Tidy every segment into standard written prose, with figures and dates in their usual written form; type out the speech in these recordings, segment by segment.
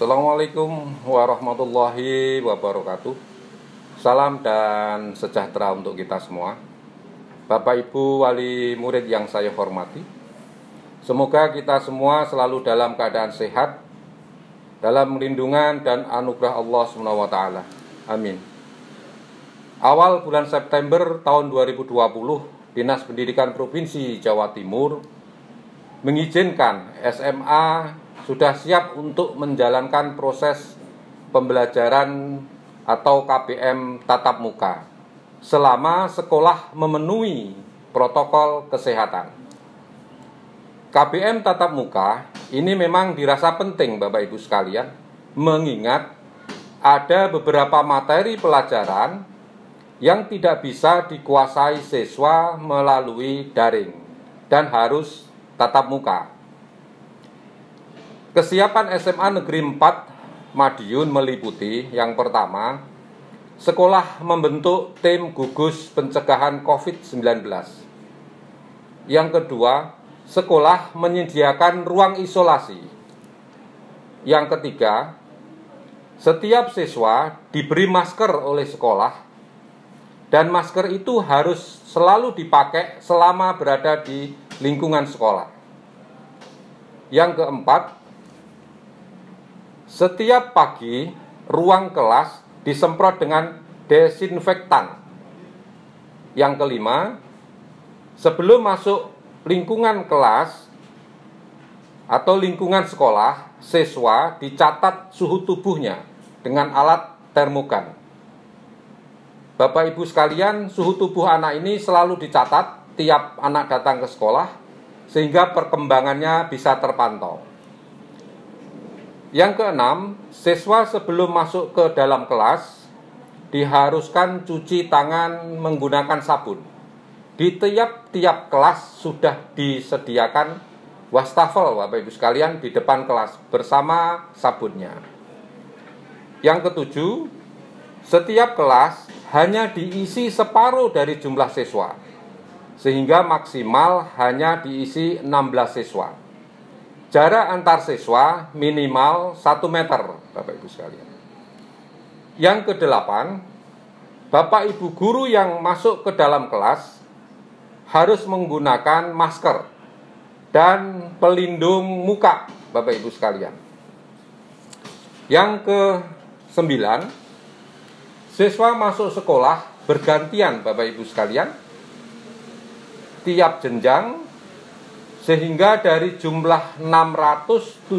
Assalamualaikum warahmatullahi wabarakatuh. Salam dan sejahtera untuk kita semua. Bapak Ibu wali murid yang saya hormati, semoga kita semua selalu dalam keadaan sehat, dalam lindungan dan anugerah Allah SWT. Amin. Awal bulan September tahun 2020, Dinas Pendidikan Provinsi Jawa Timur mengizinkan SMA sudah siap untuk menjalankan proses pembelajaran atau KBM tatap muka selama sekolah memenuhi protokol kesehatan. KBM tatap muka ini memang dirasa penting Bapak Ibu sekalian, mengingat ada beberapa materi pelajaran yang tidak bisa dikuasai siswa melalui daring dan harus tatap muka. Kesiapan SMA Negeri 4 Madiun meliputi yang pertama, sekolah membentuk tim gugus pencegahan COVID-19. Yang kedua, sekolah menyediakan ruang isolasi. Yang ketiga, setiap siswa diberi masker oleh sekolah dan masker itu harus selalu dipakai selama berada di lingkungan sekolah. Yang keempat, setiap pagi ruang kelas disemprot dengan desinfektan. Yang kelima, sebelum masuk lingkungan kelas atau lingkungan sekolah, siswa dicatat suhu tubuhnya dengan alat termogan. Bapak Ibu sekalian, suhu tubuh anak ini selalu dicatat tiap anak datang ke sekolah sehingga perkembangannya bisa terpantau. Yang keenam, siswa sebelum masuk ke dalam kelas diharuskan cuci tangan menggunakan sabun. Di tiap-tiap kelas sudah disediakan wastafel Bapak Ibu sekalian di depan kelas bersama sabunnya. Yang ketujuh, setiap kelas hanya diisi separuh dari jumlah siswa, sehingga maksimal hanya diisi 16 siswa. Jarak antar siswa minimal 1 meter, Bapak Ibu sekalian. Yang kedelapan, Bapak Ibu guru yang masuk ke dalam kelas harus menggunakan masker dan pelindung muka, Bapak Ibu sekalian. Yang ke-9, siswa masuk sekolah bergantian, Bapak Ibu sekalian, tiap jenjang, sehingga dari jumlah 670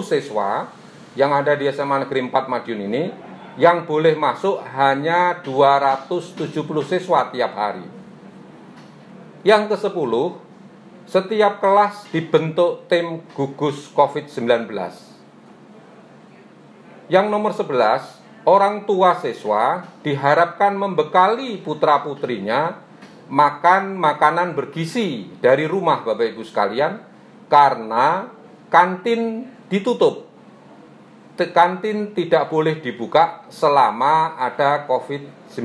siswa yang ada di SMA Negeri 4 Madiun ini, yang boleh masuk hanya 270 siswa tiap hari. Yang ke-10, setiap kelas dibentuk tim gugus COVID-19. Yang nomor 11, orang tua siswa diharapkan membekali putra-putrinya makan makanan bergizi dari rumah Bapak Ibu sekalian, karena kantin ditutup. Kantin tidak boleh dibuka selama ada COVID-19.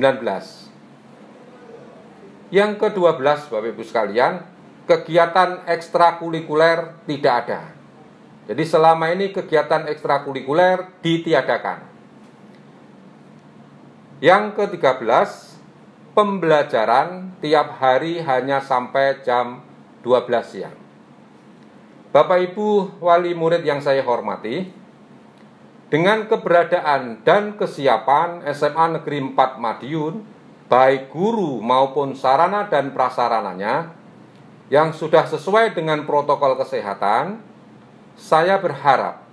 Yang ke-12 Bapak Ibu sekalian, kegiatan ekstrakurikuler tidak ada. Jadi selama ini kegiatan ekstrakurikuler ditiadakan. Yang ke-13, pembelajaran tiap hari hanya sampai jam 12 siang. Bapak Ibu wali murid yang saya hormati, dengan keberadaan dan kesiapan SMA Negeri 4 Madiun, baik guru maupun sarana dan prasarananya yang sudah sesuai dengan protokol kesehatan, saya berharap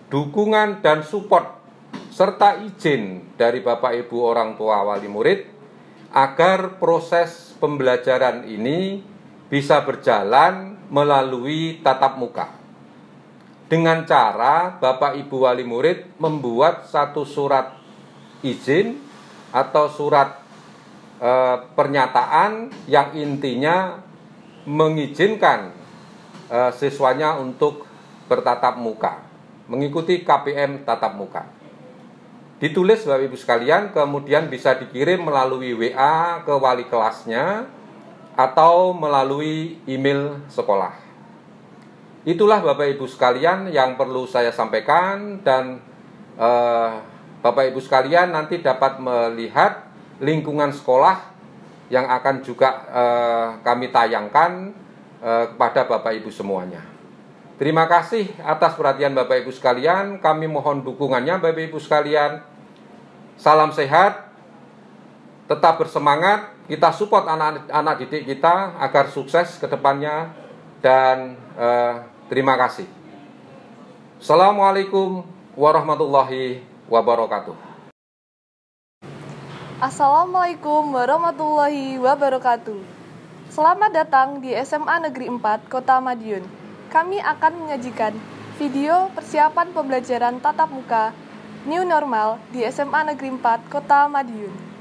dukungan dan support serta izin dari Bapak Ibu orang tua wali murid agar proses pembelajaran ini bisa berjalan melalui tatap muka. Dengan cara Bapak Ibu wali murid membuat satu surat izin atau surat pernyataan yang intinya mengizinkan siswanya untuk bertatap muka, mengikuti KBM tatap muka. Ditulis Bapak Ibu sekalian, kemudian bisa dikirim melalui WA ke wali kelasnya atau melalui email sekolah. Itulah Bapak Ibu sekalian yang perlu saya sampaikan, dan Bapak Ibu sekalian nanti dapat melihat lingkungan sekolah yang akan juga kami tayangkan kepada Bapak Ibu semuanya. Terima kasih atas perhatian Bapak Ibu sekalian. Kami mohon dukungannya Bapak Ibu sekalian. Salam sehat, tetap bersemangat. Kita support anak-anak didik kita agar sukses ke depannya. Dan terima kasih. Assalamualaikum warahmatullahi wabarakatuh. Assalamualaikum warahmatullahi wabarakatuh. Selamat datang di SMA Negeri 4 Kota Madiun. Kami akan menyajikan video persiapan pembelajaran tatap muka New Normal di SMA Negeri 4 Kota Madiun.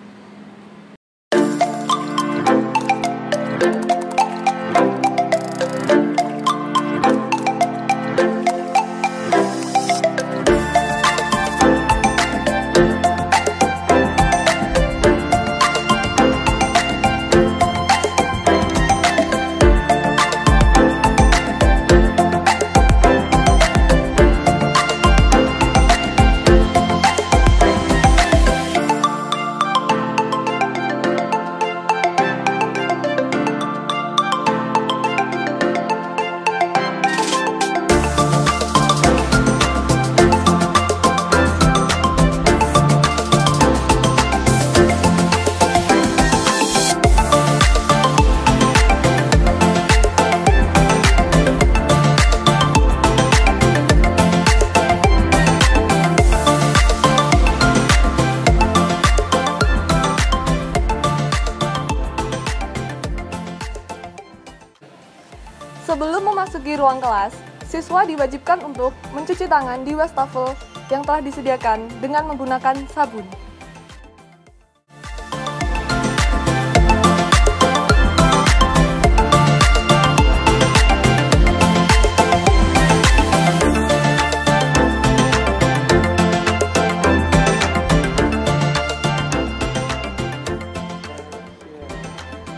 Sebelum memasuki ruang kelas, siswa diwajibkan untuk mencuci tangan di wastafel yang telah disediakan dengan menggunakan sabun.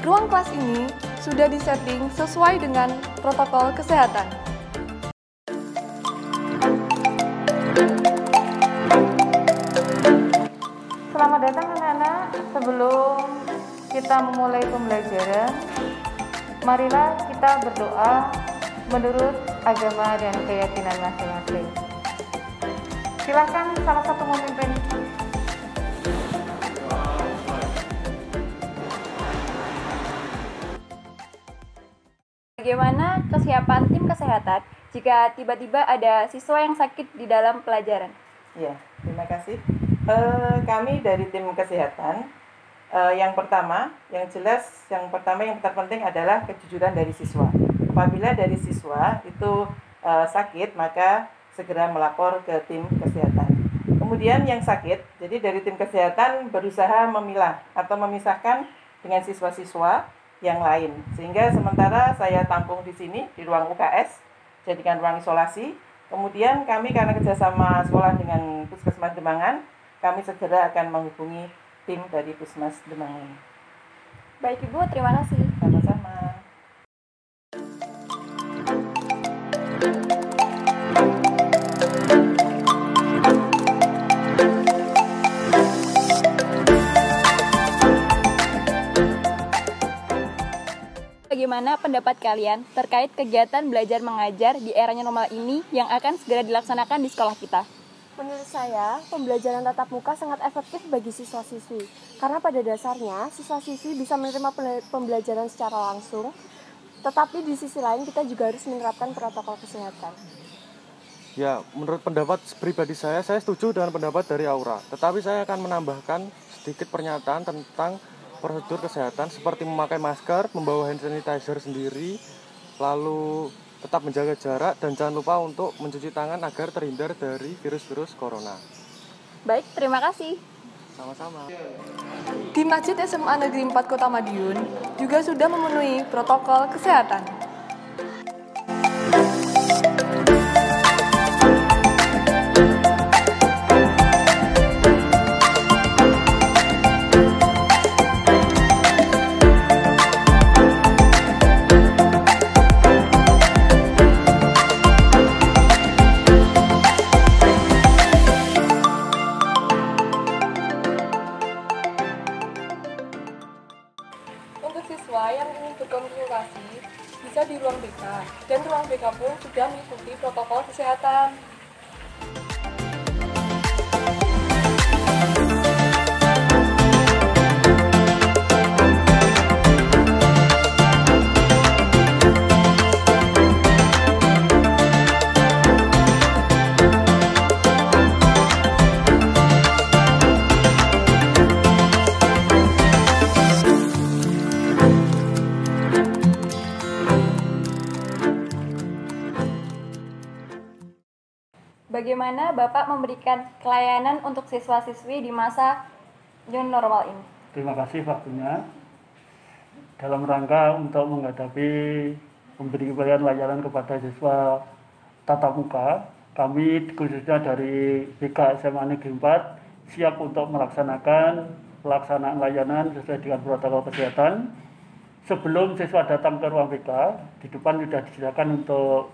Ruang kelas ini sudah disetting sesuai dengan protokol kesehatan. Selamat datang anak-anak. Sebelum kita memulai pembelajaran, marilah kita berdoa menurut agama dan keyakinan masing-masing. Silakan salah satu memimpin. Bagaimana kesiapan tim kesehatan jika tiba-tiba ada siswa yang sakit di dalam pelajaran? Ya, terima kasih. Kami dari tim kesehatan, yang pertama yang terpenting adalah kejujuran dari siswa. Apabila dari siswa itu sakit, maka segera melapor ke tim kesehatan. Kemudian yang sakit, jadi dari tim kesehatan berusaha memilah atau memisahkan dengan siswa-siswa yang lain, sehingga sementara saya tampung di sini di ruang UKS, jadikan ruang isolasi. Kemudian kami karena kerjasama sekolah dengan Puskesmas Demangan, kami segera akan menghubungi tim dari Puskesmas Demangan. Baik Ibu, terima kasih. Sama-sama. Bagaimana pendapat kalian terkait kegiatan belajar mengajar di eranya normal ini yang akan segera dilaksanakan di sekolah kita? Menurut saya, pembelajaran tatap muka sangat efektif bagi siswa-siswi. Karena pada dasarnya, siswa-siswi bisa menerima pembelajaran secara langsung, tetapi di sisi lain kita juga harus menerapkan protokol kesehatan. Ya, menurut pendapat pribadi saya setuju dengan pendapat dari Aura. Tetapi saya akan menambahkan sedikit pernyataan tentang prosedur kesehatan seperti memakai masker, membawa hand sanitizer sendiri, lalu tetap menjaga jarak, dan jangan lupa untuk mencuci tangan agar terhindar dari virus-virus corona. Baik, terima kasih. Sama-sama. Di Masjid SMA Negeri 4 Kota Madiun juga sudah memenuhi protokol kesehatan. siswi bisa di ruang BK, dan ruang BK pun sudah mengikuti protokol kesehatan. Bagaimana Bapak memberikan pelayanan untuk siswa-siswi di masa new normal ini? Terima kasih waktunya. Dalam rangka untuk menghadapi pemberian layanan kepada siswa tatap muka, kami khususnya dari BK SMA Negeri 4 siap untuk melaksanakan pelaksanaan layanan sesuai dengan protokol kesehatan. Sebelum siswa datang ke ruang BK, di depan sudah disediakan untuk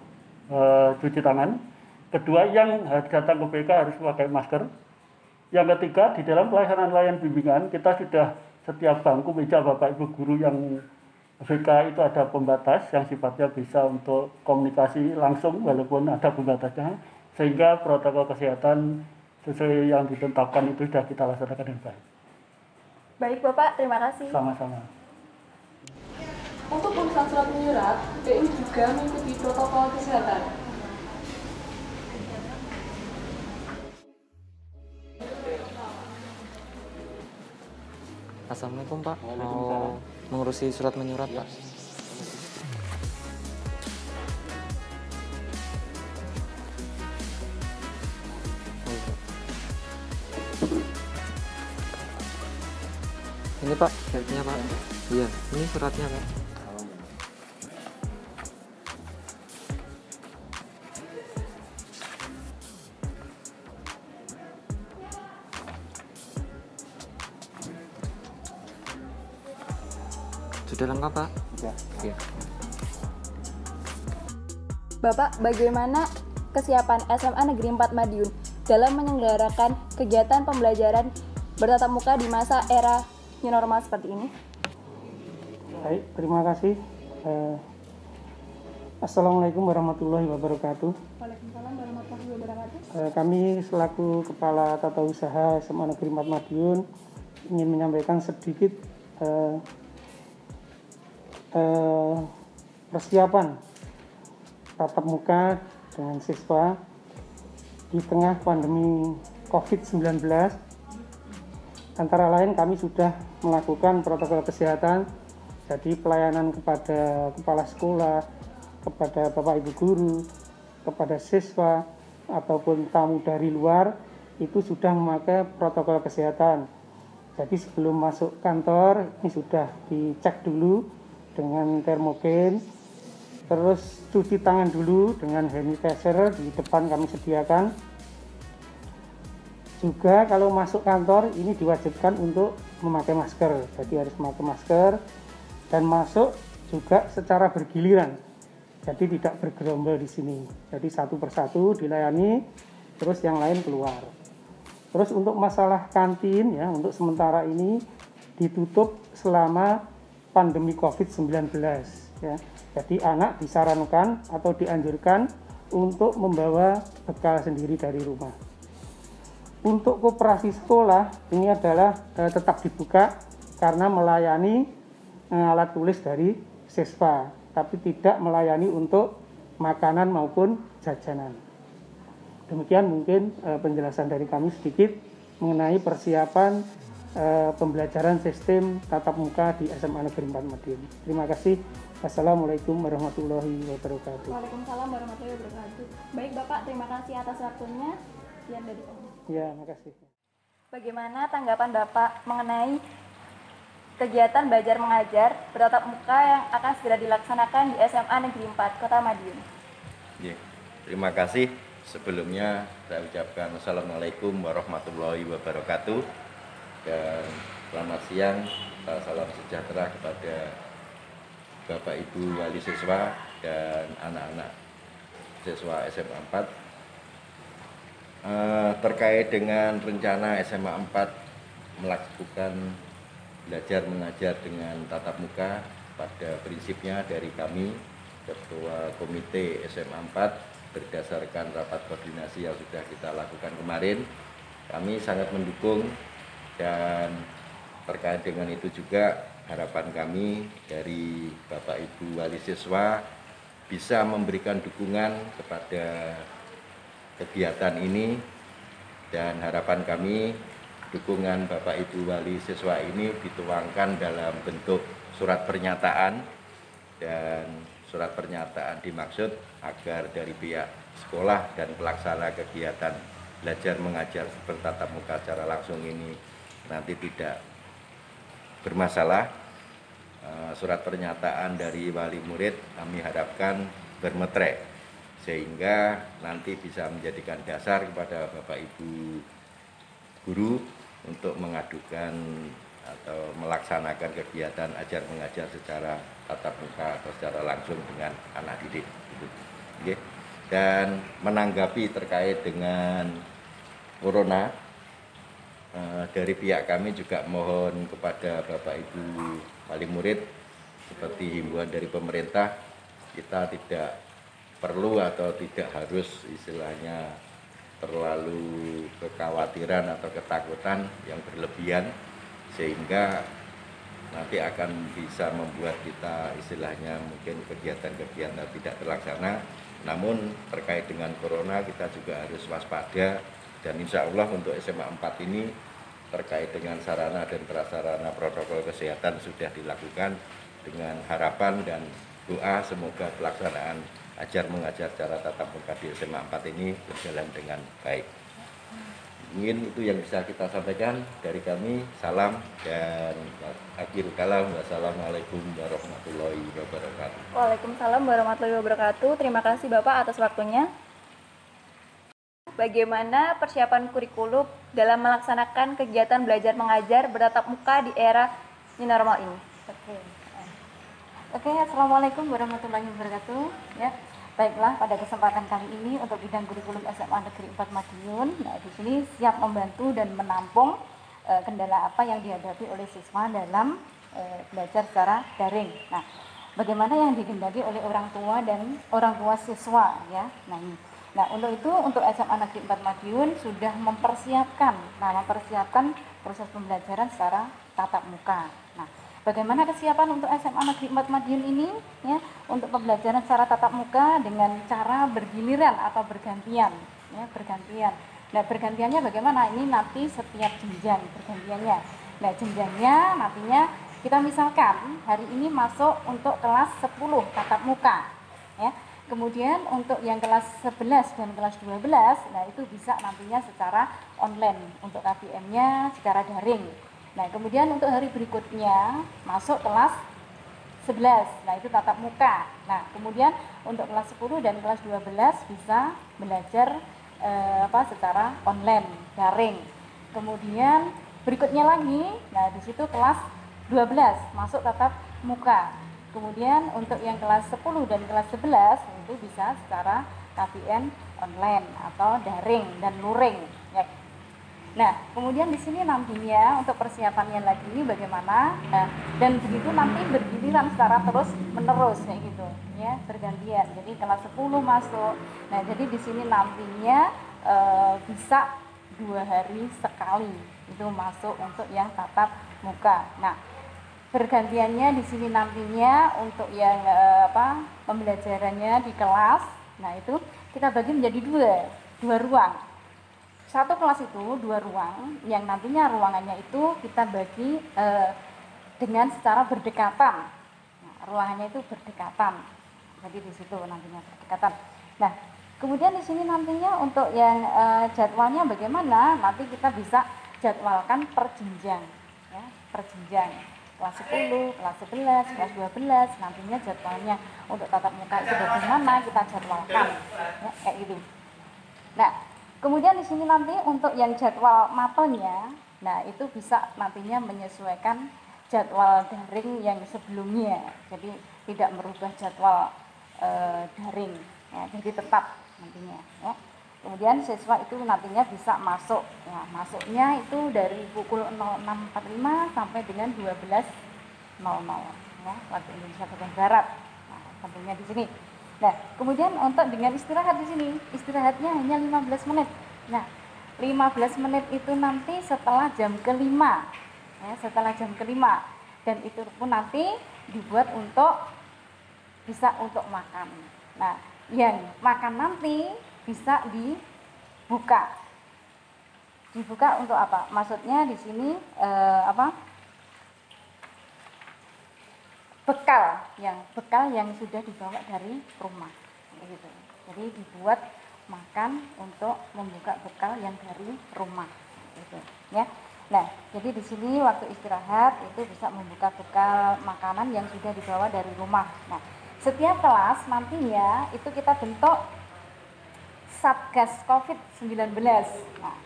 cuci tangan. Kedua, yang datang ke BK harus memakai masker. Yang ketiga, di dalam pelaksanaan layanan bimbingan, kita sudah setiap bangku meja Bapak Ibu guru yang BK itu ada pembatas yang sifatnya bisa untuk komunikasi langsung walaupun ada pembatasnya, sehingga protokol kesehatan sesuai yang ditetapkan itu sudah kita laksanakan dengan baik. Baik Bapak, terima kasih. Sama-sama. Untuk urusan surat menyurat, PU juga mengikuti protokol kesehatan. Assalamualaikum Pak, mau mengurusi surat menyurat Pak. Ini Pak, suratnya Pak. Iya, ini suratnya Pak. Sudah lengkap Pak? Ya. Iya. Bapak, bagaimana kesiapan SMA Negeri 4 Madiun dalam menyelenggarakan kegiatan pembelajaran bertatap muka di masa era new normal seperti ini? Baik, terima kasih. Assalamualaikum warahmatullahi wabarakatuh. Waalaikumsalam warahmatullahi wabarakatuh. Kami selaku Kepala Tata Usaha SMA Negeri 4 Madiun ingin menyampaikan sedikit persiapan tatap muka dengan siswa di tengah pandemi COVID-19. Antara lain kami sudah melakukan protokol kesehatan, jadi pelayanan kepada kepala sekolah, kepada Bapak Ibu guru, kepada siswa ataupun tamu dari luar itu sudah memakai protokol kesehatan. Jadi sebelum masuk kantor ini sudah dicek dulu dengan termogen, terus cuci tangan dulu dengan hand sanitizer di depan kami sediakan. Juga kalau masuk kantor ini diwajibkan untuk memakai masker, jadi harus memakai masker dan masuk juga secara bergiliran, jadi tidak bergerombol di sini. Jadi satu persatu dilayani, terus yang lain keluar. Terus untuk masalah kantin ya, untuk sementara ini ditutup selama pandemi COVID-19 ya. Jadi anak disarankan atau dianjurkan untuk membawa bekal sendiri dari rumah. Untuk koperasi sekolah ini adalah tetap dibuka karena melayani alat tulis dari siswa, tapi tidak melayani untuk makanan maupun jajanan. Demikian mungkin penjelasan dari kami sedikit mengenai persiapan pembelajaran sistem tatap muka di SMA Negeri 4 Madiun. Terima kasih. Wassalamualaikum warahmatullahi wabarakatuh. Waalaikumsalam warahmatullahi wabarakatuh. Baik Bapak, terima kasih atas waktunya. Sekian dari kami. Ya, makasih. Bagaimana tanggapan Bapak mengenai kegiatan belajar mengajar bertatap muka yang akan segera dilaksanakan di SMA Negeri 4 Kota Madiun? Ya, terima kasih. Sebelumnya saya ucapkan Assalamualaikum warahmatullahi wabarakatuh. Dan selamat siang, salam sejahtera kepada Bapak Ibu wali siswa dan anak-anak siswa SMA 4. Terkait dengan rencana SMA 4 melakukan belajar mengajar dengan tatap muka pada prinsipnya dari kami Ketua Komite SMA 4 berdasarkan rapat koordinasi yang sudah kita lakukan kemarin, kami sangat mendukung, dan terkait dengan itu juga harapan kami dari Bapak Ibu wali siswa bisa memberikan dukungan kepada kegiatan ini, dan harapan kami dukungan Bapak Ibu wali siswa ini dituangkan dalam bentuk surat pernyataan, dan surat pernyataan dimaksud agar dari pihak sekolah dan pelaksana kegiatan belajar mengajar bertatap muka secara langsung ini nanti tidak bermasalah. Surat pernyataan dari wali murid kami harapkan bermetre, sehingga nanti bisa menjadikan dasar kepada Bapak Ibu guru untuk mengadukan atau melaksanakan kegiatan ajar mengajar secara tatap muka atau secara langsung dengan anak didik. Oke. Dan menanggapi terkait dengan corona, dari pihak kami juga mohon kepada Bapak Ibu wali murid, seperti himbauan dari pemerintah, kita tidak perlu atau tidak harus istilahnya terlalu kekhawatiran atau ketakutan yang berlebihan, sehingga nanti akan bisa membuat kita istilahnya mungkin kegiatan-kegiatan tidak terlaksana. Namun terkait dengan corona kita juga harus waspada, dan insya Allah untuk SMA 4 ini terkait dengan sarana dan prasarana protokol kesehatan sudah dilakukan, dengan harapan dan doa semoga pelaksanaan ajar mengajar secara tatap muka di SMA 4 ini berjalan dengan baik. Mungkin itu yang bisa kita sampaikan dari kami. Salam dan akhir kalam. Wassalamualaikum warahmatullahi wabarakatuh. Waalaikumsalam warahmatullahi wabarakatuh. Terima kasih Bapak atas waktunya. Bagaimana persiapan kurikulum dalam melaksanakan kegiatan belajar mengajar bertatap muka di era new normal ini? Oke, assalamualaikum warahmatullahi wabarakatuh. Ya, baiklah, pada kesempatan kali ini untuk bidang kurikulum SMA Negeri 4 Madiun, nah di sini siap membantu dan menampung kendala apa yang dihadapi oleh siswa dalam belajar secara daring. Nah, bagaimana yang digendaki oleh orang tua dan orang tua siswa, ya. Nah, ini. Nah, untuk itu untuk SMA Negeri 4 Madiun sudah mempersiapkan proses pembelajaran secara tatap muka. Nah, bagaimana kesiapan untuk SMA Negeri 4 Madiun ini, ya, untuk pembelajaran secara tatap muka dengan cara bergiliran atau bergantian, ya, bergantian. Nah, bergantiannya bagaimana? Ini nanti setiap jenjang bergantiannya. Nah, jenjangnya nantinya kita misalkan hari ini masuk untuk kelas 10 tatap muka, ya. Kemudian untuk yang kelas 11 dan kelas 12, nah itu bisa nantinya secara online, untuk KBM-nya secara daring. Nah, kemudian untuk hari berikutnya masuk kelas 11, nah itu tatap muka. Nah, kemudian untuk kelas 10 dan kelas 12 bisa belajar secara online, daring. Kemudian berikutnya lagi, nah di situ kelas 12 masuk tatap muka. Kemudian untuk yang kelas 10 dan kelas 11 itu bisa secara KBM online atau daring dan luring, ya. Nah, kemudian di sini nantinya untuk persiapannya lagi ini bagaimana? Nah, dan begitu nanti bergiliran secara terus menerus kayak gitu, ya, bergantian. Jadi kelas 10 masuk. Nah, jadi di sini nantinya bisa 2 hari sekali itu masuk untuk yang tatap muka. Nah, bergantiannya di sini nantinya untuk yang pembelajarannya di kelas. Nah, itu kita bagi menjadi dua ruang. Satu kelas itu 2 ruang, yang nantinya ruangannya itu kita bagi dengan secara berdekatan. Nah, ruangannya itu berdekatan. Jadi di situ nantinya berdekatan. Nah, kemudian di sini nantinya untuk yang jadwalnya bagaimana? Nanti kita bisa jadwalkan per jenjang, ya, per jenjang. Kelas 10, kelas 11, kelas 12, nantinya jadwalnya untuk tatap muka itu bagaimana kita jadwalkan, ya, kayak gitu. Nah, kemudian di sini nanti untuk yang jadwal mapelnya, nah itu bisa nantinya menyesuaikan jadwal daring yang sebelumnya, jadi tidak merubah jadwal daring, ya, jadi tetap nantinya, ya. Kemudian siswa itu nantinya bisa masuk, ya, masuknya itu dari pukul 06.45 sampai dengan 12.00, ya. ya, waktu Indonesia bagian barat. Nah, tentunya di sini. Nah, kemudian untuk dengan istirahat di sini, istirahatnya hanya 15 menit. Nah, 15 menit itu nanti setelah jam kelima, ya, setelah jam kelima, dan itu pun nanti dibuat untuk bisa untuk makan. Nah, yang makan nanti bisa dibuka. Dibuka untuk apa? Maksudnya di sini bekal yang sudah dibawa dari rumah, gitu. Jadi dibuat makan untuk membuka bekal yang dari rumah, gitu, ya. Nah, jadi di sini waktu istirahat itu bisa membuka bekal makanan yang sudah dibawa dari rumah. Nah, setiap kelas nantinya itu kita bentuk Satgas COVID-19. Nah,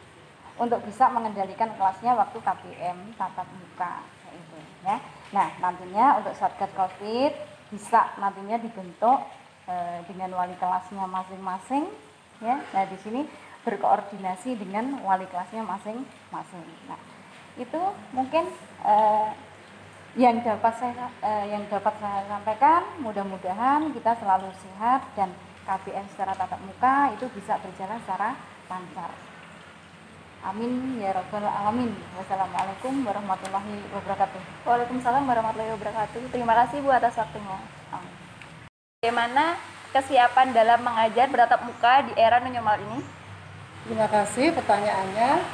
untuk bisa mengendalikan kelasnya waktu KBM tatap muka, gitu, ya. Nah, nantinya untuk Satgas COVID bisa nantinya dibentuk dengan wali kelasnya masing-masing, ya. Nah, di sini berkoordinasi dengan wali kelasnya masing-masing. Nah, itu mungkin yang dapat saya sampaikan. Mudah-mudahan kita selalu sehat dan KBM secara tatap muka itu bisa berjalan secara lancar. Amin ya rabbal alamin. Wassalamualaikum warahmatullahi wabarakatuh. Waalaikumsalam warahmatullahi wabarakatuh. Terima kasih Bu atas waktunya. Bagaimana kesiapan dalam mengajar bertatap muka di era new normal ini? Terima kasih pertanyaannya.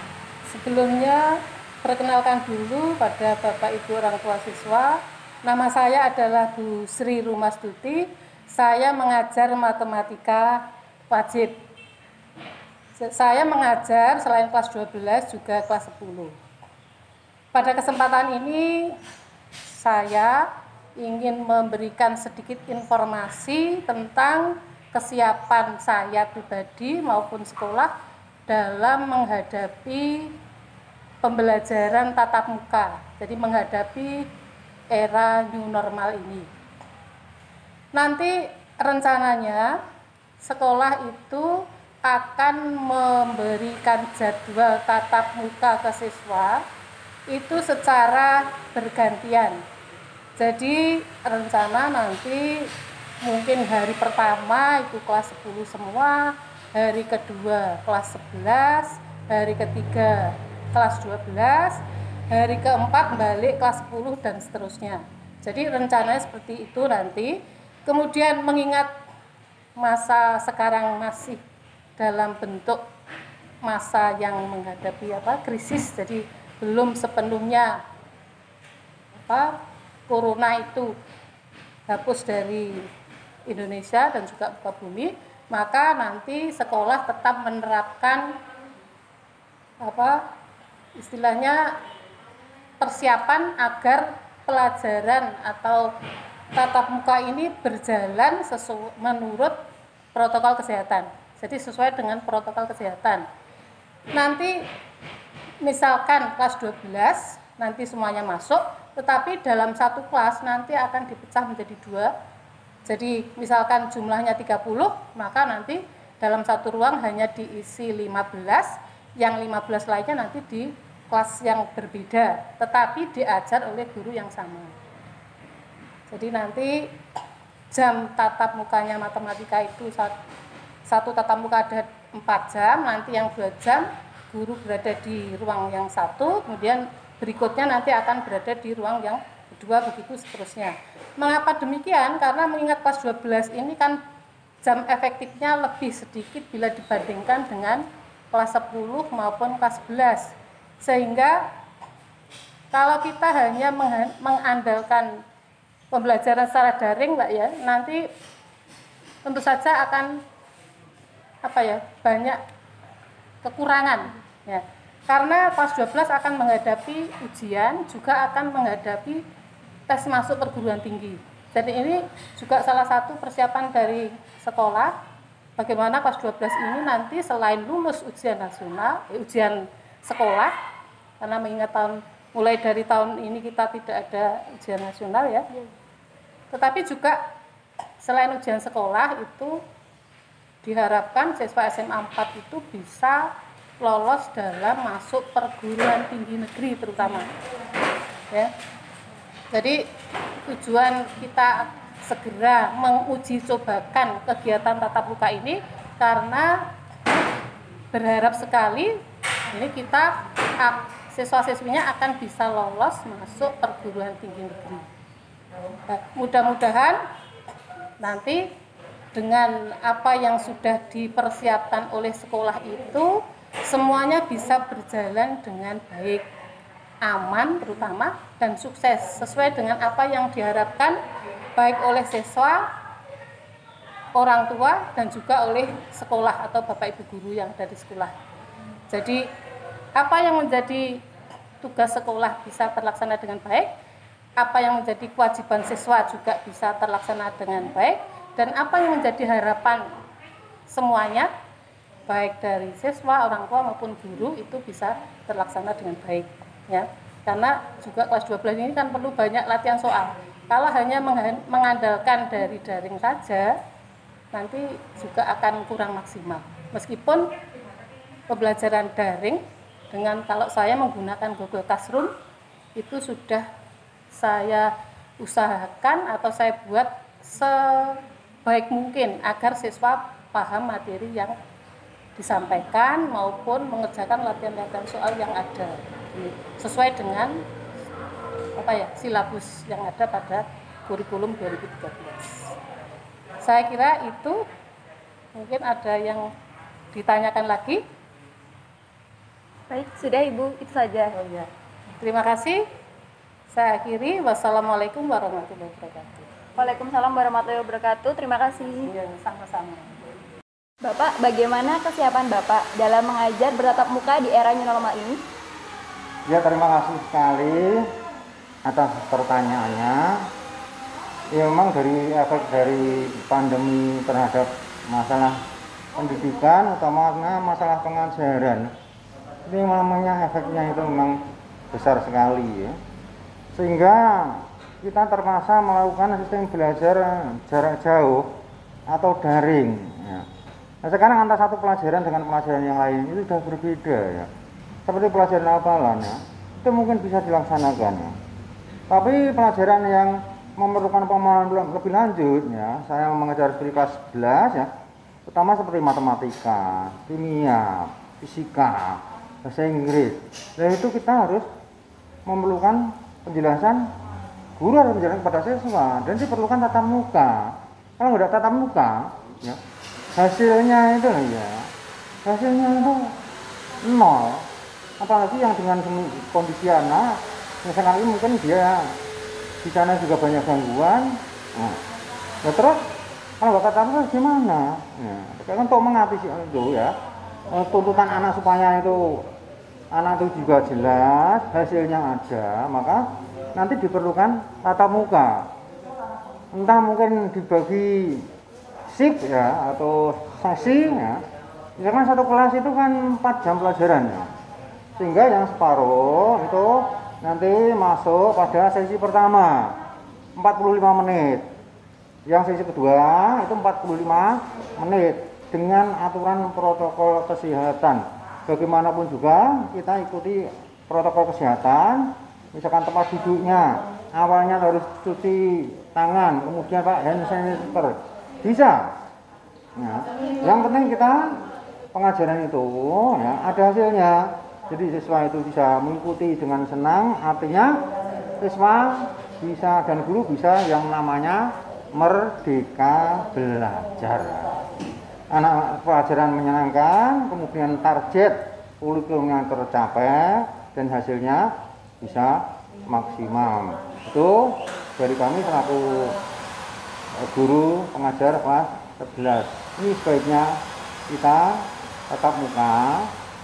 Sebelumnya perkenalkan dulu pada Bapak Ibu orang tua siswa. Nama saya adalah Bu Sri Rumastuti. Saya mengajar matematika wajib. Saya mengajar selain kelas 12 juga kelas 10. Pada kesempatan ini saya ingin memberikan sedikit informasi tentang kesiapan saya pribadi maupun sekolah dalam menghadapi pembelajaran tatap muka. Jadi menghadapi era new normal ini. Nanti rencananya sekolah itu akan memberikan jadwal tatap muka ke siswa itu secara bergantian. Jadi rencana nanti mungkin hari pertama itu kelas 10 semua, hari kedua kelas 11, hari ketiga kelas 12, hari keempat balik kelas 10 dan seterusnya. Jadi rencananya seperti itu nanti. Kemudian mengingat masa sekarang masih dalam bentuk masa yang menghadapi krisis, jadi belum sepenuhnya corona itu hapus dari Indonesia dan juga muka bumi, maka nanti sekolah tetap menerapkan istilahnya persiapan agar pelajaran atau tatap muka ini berjalan menurut protokol kesehatan. Jadi sesuai dengan protokol kesehatan. Nanti misalkan kelas 12 nanti semuanya masuk, tetapi dalam satu kelas nanti akan dipecah menjadi 2. Jadi misalkan jumlahnya 30, maka nanti dalam satu ruang hanya diisi 15, yang 15 lainnya nanti di kelas yang berbeda, tetapi diajar oleh guru yang sama. Jadi nanti jam tatap mukanya matematika itu satu tatap muka ada 4 jam, nanti yang 2 jam guru berada di ruang yang satu, kemudian berikutnya nanti akan berada di ruang yang kedua, begitu seterusnya. Mengapa demikian? Karena mengingat kelas 12 ini kan jam efektifnya lebih sedikit bila dibandingkan dengan kelas 10 maupun kelas 11. Sehingga kalau kita hanya mengandalkan pembelajaran secara daring, Mbak ya, nanti tentu saja akan banyak kekurangan ya. Karena kelas 12 akan menghadapi ujian, juga akan menghadapi tes masuk perguruan tinggi. Jadi ini juga salah satu persiapan dari sekolah, bagaimana kelas 12 ini nanti selain lulus ujian nasional, ujian sekolah, karena mengingat mulai dari tahun ini kita tidak ada ujian nasional ya. Tetapi juga selain ujian sekolah itu diharapkan siswa SMA 4 itu bisa lolos dalam masuk perguruan tinggi negeri terutama. Ya. Jadi tujuan kita segera menguji cobakan kegiatan tatap muka ini karena berharap sekali ini kita siswa-siswinya akan bisa lolos masuk perguruan tinggi negeri. Mudah-mudahan nanti dengan apa yang sudah dipersiapkan oleh sekolah itu semuanya bisa berjalan dengan baik, aman terutama, dan sukses sesuai dengan apa yang diharapkan baik oleh siswa, orang tua, dan juga oleh sekolah atau bapak ibu guru yang ada di sekolah. Jadi apa yang menjadi tugas sekolah bisa terlaksana dengan baik, apa yang menjadi kewajiban siswa juga bisa terlaksana dengan baik, dan apa yang menjadi harapan semuanya baik dari siswa, orang tua maupun guru itu bisa terlaksana dengan baik, ya. Karena juga kelas 12 ini kan perlu banyak latihan soal. Kalau hanya mengandalkan dari daring saja, nanti juga akan kurang maksimal. Meskipun pembelajaran daring dengan kalau saya menggunakan Google Classroom itu sudah saya usahakan atau saya buat sebaik mungkin agar siswa paham materi yang disampaikan maupun mengerjakan latihan-latihan soal yang ada sesuai dengan silabus yang ada pada kurikulum 2013. Saya kira itu, mungkin ada yang ditanyakan lagi. Baik, sudah Ibu, itu saja. Oh ya. Terima kasih. Saya akhiri. Wassalamualaikum warahmatullahi wabarakatuh. Waalaikumsalam warahmatullahi wabarakatuh. Terima kasih. Ya, sama-sama. Bapak, bagaimana kesiapan Bapak dalam mengajar bertatap muka di era new normal ini? Ya, terima kasih sekali atas pertanyaannya. Ya, memang dari efek dari pandemi terhadap masalah pendidikan, utamanya masalah pengajaran, ini namanya efeknya itu memang besar sekali, ya. Sehingga kita terpaksa melakukan sistem belajar jarak jauh atau daring, ya. Nah, sekarang antara satu pelajaran dengan pelajaran yang lain itu sudah berbeda, ya. Seperti pelajaran hafalan, ya, itu mungkin bisa dilaksanakan, ya. Tapi pelajaran yang memerlukan pemahaman lebih lanjut, ya, saya mengajar di kelas 11, ya, pertama seperti matematika, kimia, fisika, bahasa Inggris. Dan itu kita harus memerlukan penjelasan, guru harus menjelaskan kepada siswa, dan diperlukan tatap muka. Kalau nggak ada tatap muka, ya, hasilnya itu, ya, hasilnya itu nol. Apalagi yang dengan kondisi anak, misalkan ini mungkin dia di sana juga banyak gangguan. Nah, ya terus kalau nggak tatap muka gimana? Ya, kan untuk mengatasi itu, ya, tuntutan anak supaya itu anak itu juga jelas, hasilnya ada, maka nanti diperlukan tatap muka. Entah mungkin dibagi shift, ya, atau sesi, ya. Misalkan satu kelas itu kan 4 jam pelajaran, ya. Sehingga yang separuh itu nanti masuk pada sesi pertama 45 menit. Yang sesi kedua itu 45 menit dengan aturan protokol kesehatan. Bagaimanapun juga kita ikuti protokol kesehatan. Misalkan tempat duduknya awalnya harus cuci tangan, kemudian Pak hand sanitizer. Bisa. Ya. Yang penting kita pengajaran itu, ya, ada hasilnya. Jadi siswa itu bisa mengikuti dengan senang, artinya siswa bisa dan guru bisa yang namanya merdeka belajar. Anak pelajaran menyenangkan, kemudian target kurikulumnya tercapai dan hasilnya bisa maksimal. Itu dari kami selaku guru pengajar kelas 11. Ini sebaiknya kita tatap muka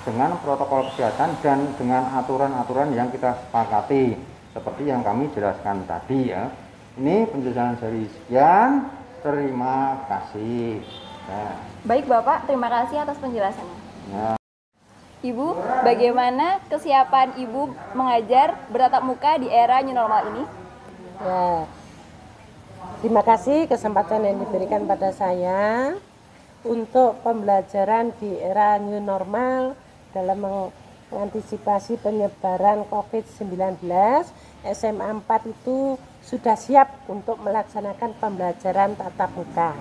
dengan protokol kesehatan dan dengan aturan-aturan yang kita sepakati seperti yang kami jelaskan tadi, ya. Ini penjelasan dari sekian. Terima kasih. Ya. Baik Bapak, terima kasih atas penjelasannya. Ya. Ibu, bagaimana kesiapan Ibu mengajar bertatap muka di era new normal ini? Ya, terima kasih kesempatan yang diberikan pada saya untuk pembelajaran di era new normal dalam mengantisipasi penyebaran COVID-19. SMA 4 itu sudah siap untuk melaksanakan pembelajaran tatap muka.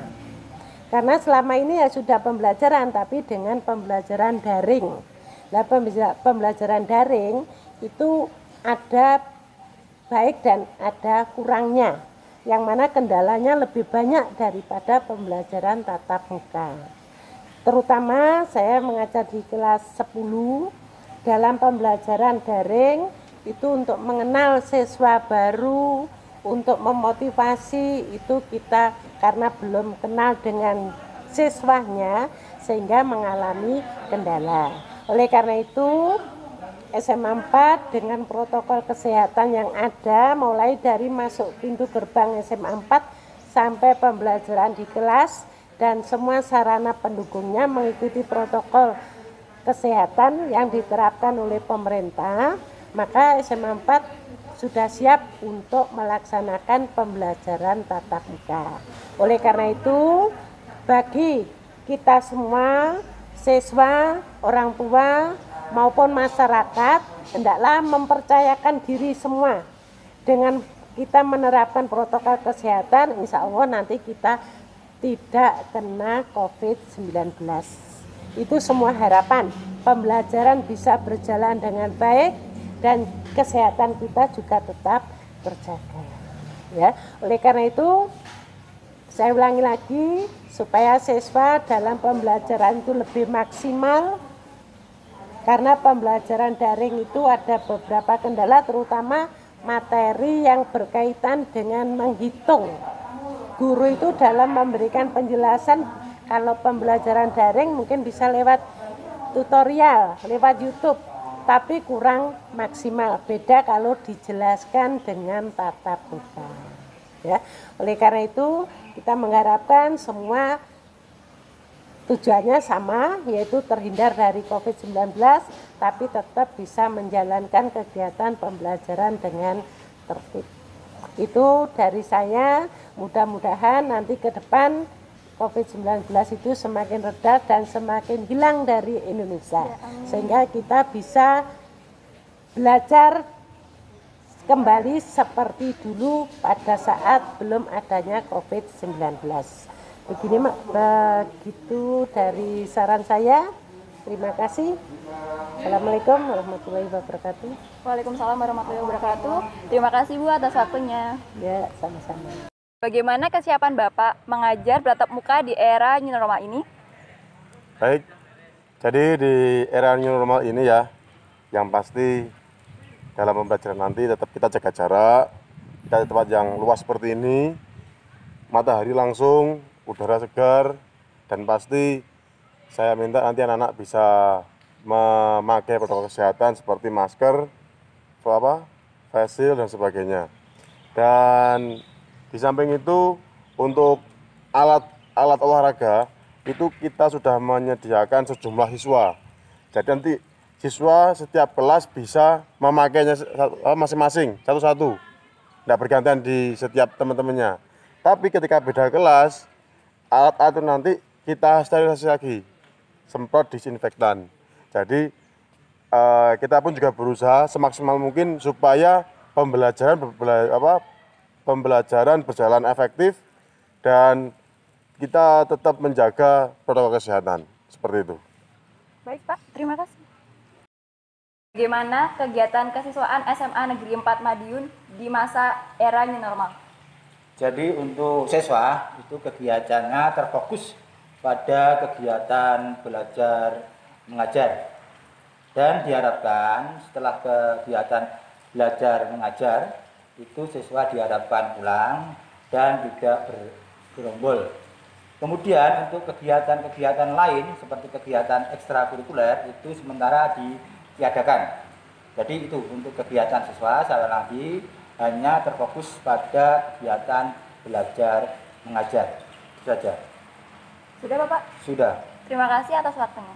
Karena selama ini ya sudah pembelajaran tapi dengan pembelajaran daring. Nah, pembelajaran daring itu ada baik dan ada kurangnya. Yang mana kendalanya lebih banyak daripada pembelajaran tatap muka. Terutama saya mengajar di kelas 10 dalam pembelajaran daring itu untuk mengenal siswa baru, untuk memotivasi itu kita karena belum kenal dengan siswanya sehingga mengalami kendala. Oleh karena itu SMA 4 dengan protokol kesehatan yang ada mulai dari masuk pintu gerbang SMA 4 sampai pembelajaran di kelas dan semua sarana pendukungnya mengikuti protokol kesehatan yang diterapkan oleh pemerintah, maka SMA 4 sudah siap untuk melaksanakan pembelajaran tatap muka. Oleh karena itu, bagi kita semua, siswa, orang tua, maupun masyarakat, hendaklah mempercayakan diri semua. Dengan kita menerapkan protokol kesehatan, insya Allah nanti kita tidak kena COVID-19. Itu semua harapan. Pembelajaran bisa berjalan dengan baik, dan kesehatan kita juga tetap terjaga. Ya, oleh karena itu saya ulangi lagi supaya siswa dalam pembelajaran itu lebih maksimal karena pembelajaran daring itu ada beberapa kendala terutama materi yang berkaitan dengan menghitung. Guru itu dalam memberikan penjelasan kalau pembelajaran daring mungkin bisa lewat tutorial, lewat YouTube. Tapi kurang maksimal, beda kalau dijelaskan dengan tatap muka. Ya, oleh karena itu kita mengharapkan semua tujuannya sama, yaitu terhindar dari COVID-19, tapi tetap bisa menjalankan kegiatan pembelajaran dengan tertib. Itu dari saya, mudah-mudahan nanti ke depan COVID-19 itu semakin reda dan semakin hilang dari Indonesia. Sehingga kita bisa belajar kembali seperti dulu pada saat belum adanya COVID-19. Begitu dari saran saya. Terima kasih. Assalamualaikum warahmatullahi wabarakatuh. Waalaikumsalam warahmatullahi wabarakatuh. Terima kasih Bu atas waktunya. Ya, sama-sama. Bagaimana kesiapan Bapak mengajar bertatap muka di era new normal ini? Baik, jadi di era new normal ini ya, yang pasti dalam pembelajaran nanti tetap kita jaga jarak, kita di tempat yang luas seperti ini, matahari langsung, udara segar, dan pasti saya minta nanti anak-anak bisa memakai protokol kesehatan seperti masker, face shield dan sebagainya. Dan di samping itu untuk alat olahraga itu kita sudah menyediakan sejumlah siswa. Jadi nanti siswa setiap kelas bisa memakainya masing-masing satu-satu, tidak bergantian di setiap teman-temannya. Tapi ketika beda kelas, alat-alat itu nanti kita sterilisasi lagi, semprot disinfektan. Jadi kita pun juga berusaha semaksimal mungkin supaya pembelajaran berjalan efektif dan kita tetap menjaga protokol kesehatan seperti itu. Baik Pak, terima kasih. Bagaimana kegiatan kesiswaan SMA Negeri 4 Madiun di masa era new normal? Jadi untuk siswa itu kegiatannya terfokus pada kegiatan belajar mengajar dan diharapkan setelah kegiatan belajar mengajar itu siswa diharapkan pulang dan tidak bergerombol. Kemudian untuk kegiatan-kegiatan lain seperti kegiatan ekstrakurikuler itu sementara ditiadakan. Jadi itu untuk kegiatan siswa sekali lagi hanya terfokus pada kegiatan belajar mengajar. Itu saja. Sudah Bapak? Sudah. Terima kasih atas waktunya.